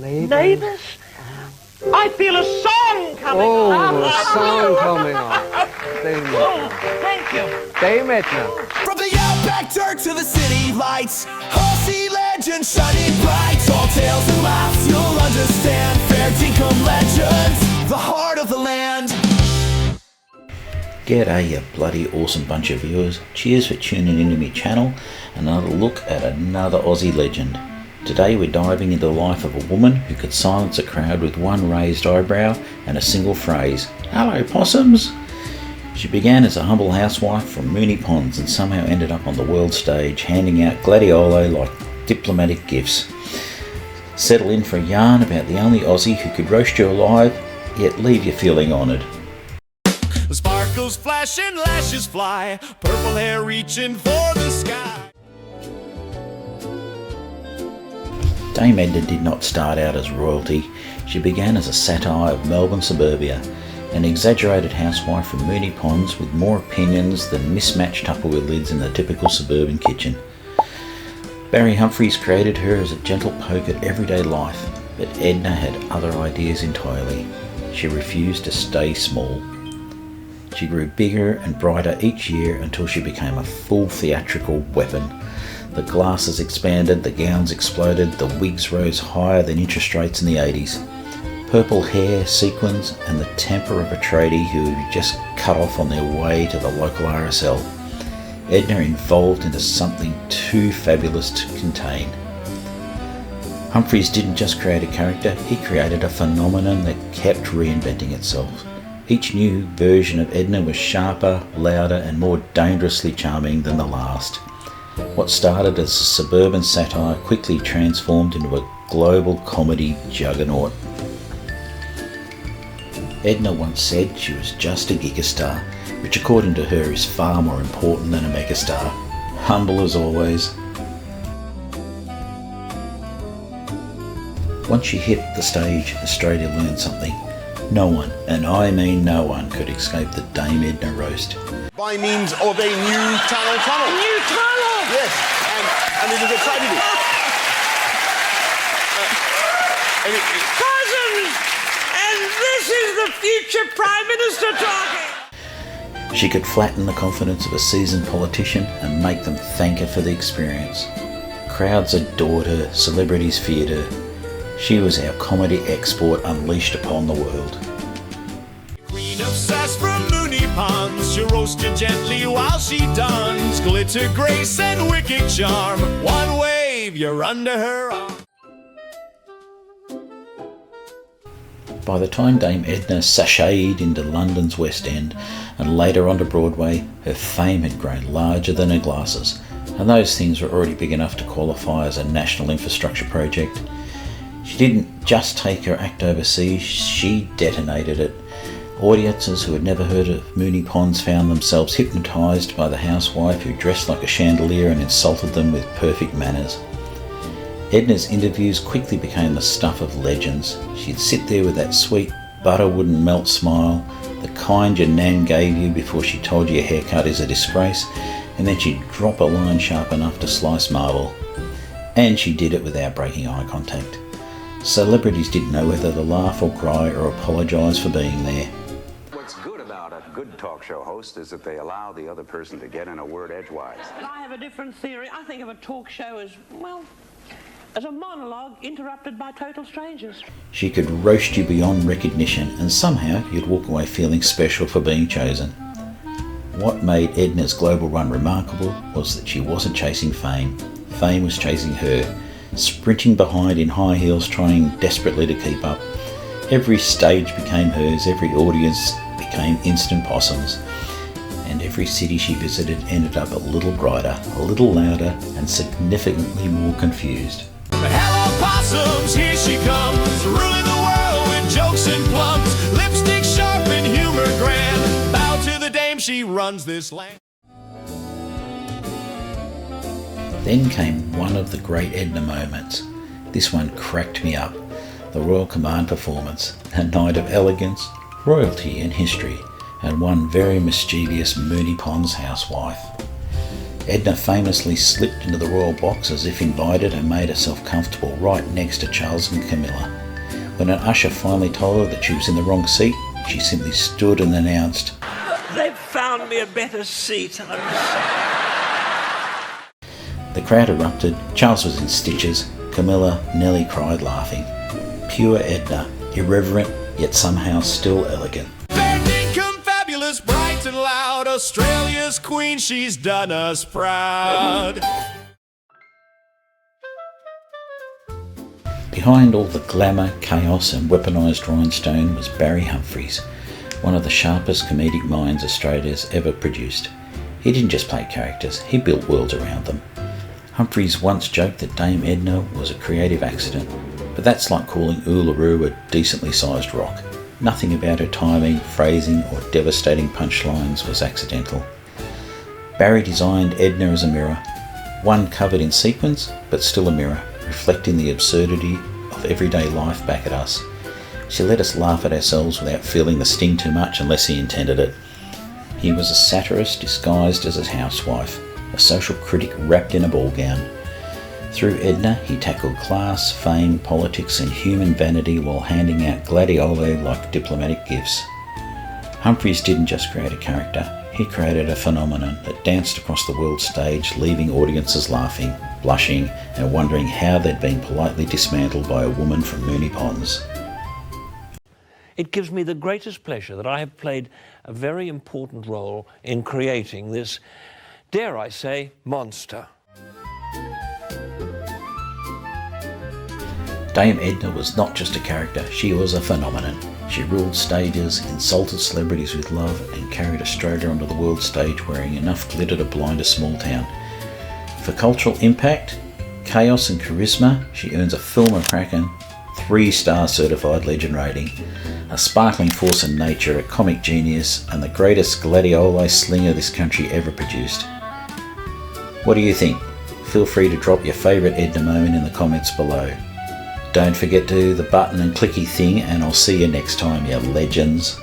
Neighbours? I feel a song coming on. Oh, a song coming on. Dame Oh, Edna. thank you. Dame Edna. From the outback dirt to the city lights, Aussie legends shining bright. All tales and laughs you'll understand. Fair Dinkum Legends, the heart of the land. G'day you bloody awesome bunch of viewers. Cheers for tuning into my channel. Another look at another Aussie legend. Today we're diving into the life of a woman who could silence a crowd with one raised eyebrow and a single phrase. Hello Possums! She began as a humble housewife from Moonee Ponds and somehow ended up on the world stage handing out gladiolus like diplomatic gifts. Settle in for a yarn about the only Aussie who could roast you alive yet leave you feeling honoured. Sparkles flash and lashes fly, purple hair reaching for the sky. Dame Edna did not start out as royalty. She began as a satire of Melbourne suburbia, an exaggerated housewife from Moonee Ponds with more opinions than mismatched Tupperware lids in the typical suburban kitchen. Barry Humphries created her as a gentle poke at everyday life, but Edna had other ideas entirely. She refused to stay small. She grew bigger and brighter each year until she became a full theatrical weapon. The glasses expanded, the gowns exploded, the wigs rose higher than interest rates in the 80s. Purple hair, sequins, and the temper of a tradie who just cut off on their way to the local RSL. Edna evolved into something too fabulous to contain. Humphries didn't just create a character, he created a phenomenon that kept reinventing itself. Each new version of Edna was sharper, louder, and more dangerously charming than the last. What started as a suburban satire quickly transformed into a global comedy juggernaut. Edna once said she was just a gigastar, which according to her is far more important than a megastar. Humble as always. Once she hit the stage, Australia learned something. No one, and I mean no one, could escape the Dame Edna roast. By means of a new tunnel. A new tunnel! Yes, and it is a tragedy. Possums! And this is the future Prime Minister talking! She could flatten the confidence of a seasoned politician and make them thank her for the experience. Crowds adored her, celebrities feared her. She was our comedy export unleashed upon the world. Queen of Sass from Moonee Ponds, she'll roast you gently while she dons. Glitter, grace, and wicked charm. One wave, you're under her arm. By the time Dame Edna sashayed into London's West End and later onto Broadway, her fame had grown larger than her glasses, and those things were already big enough to qualify as a national infrastructure project. She didn't just take her act overseas, she detonated it. Audiences who had never heard of Moonee Ponds found themselves hypnotised by the housewife who dressed like a chandelier and insulted them with perfect manners. Edna's interviews quickly became the stuff of legends. She'd sit there with that sweet butter wouldn't melt smile, the kind your nan gave you before she told you your haircut is a disgrace, and then she'd drop a line sharp enough to slice marble. And she did it without breaking eye contact. Celebrities didn't know whether to laugh or cry or apologise for being there. What's good about a good talk show host is that they allow the other person to get in a word edgewise. I have a different theory. I think of a talk show as, well, as a monologue interrupted by total strangers. She could roast you beyond recognition and somehow you'd walk away feeling special for being chosen. What made Edna's global run remarkable was that she wasn't chasing fame. Fame was chasing her, sprinting behind in high heels trying desperately to keep up. Every stage became hers, every audience became instant Possums, and every city she visited ended up a little brighter, a little louder, and significantly more confused. Hello Possums, here she comes, ruling the world with jokes and plums. Lipstick sharp and humor grand, bow to the dame, she runs this land. Then came one of the great Edna moments. This one cracked me up. The Royal Command performance, a night of elegance, royalty and history, and one very mischievous Moonee Ponds housewife. Edna famously slipped into the royal box as if invited and made herself comfortable right next to Charles and Camilla. When an usher finally told her that she was in the wrong seat, she simply stood and announced, "They've found me a better seat. The crowd erupted, Charles was in stitches, Camilla nearly cried laughing. Pure Edna, irreverent yet somehow still elegant. Fair dinkum, fabulous, bright and loud, Australia's queen, she's done us proud. Behind all the glamour, chaos and weaponised rhinestone was Barry Humphries, one of the sharpest comedic minds Australia's ever produced. He didn't just play characters, he built worlds around them. Humphries once joked that Dame Edna was a creative accident, but that's like calling Uluru a decently sized rock. Nothing about her timing, phrasing or devastating punchlines was accidental. Barry designed Edna as a mirror, one covered in sequins, but still a mirror, reflecting the absurdity of everyday life back at us. She let us laugh at ourselves without feeling the sting too much unless he intended it. He was a satirist disguised as a housewife, a social critic wrapped in a ball gown. Through Edna, he tackled class, fame, politics and human vanity while handing out gladiolus like diplomatic gifts. Humphries didn't just create a character, he created a phenomenon that danced across the world stage, leaving audiences laughing, blushing and wondering how they'd been politely dismantled by a woman from Moonee Ponds. It gives me the greatest pleasure that I have played a very important role in creating this, dare I say, monster. Dame Edna was not just a character, she was a phenomenon. She ruled stages, insulted celebrities with love and carried Australia onto the world stage wearing enough glitter to blind a small town. For cultural impact, chaos and charisma, she earns a full McCrakkin, 3-star certified legend rating, a sparkling force of nature, a comic genius and the greatest gladiolus slinger this country ever produced. What do you think? Feel free to drop your favourite Edna moment in the comments below. Don't forget to do the button and clicky thing and I'll see you next time, you legends.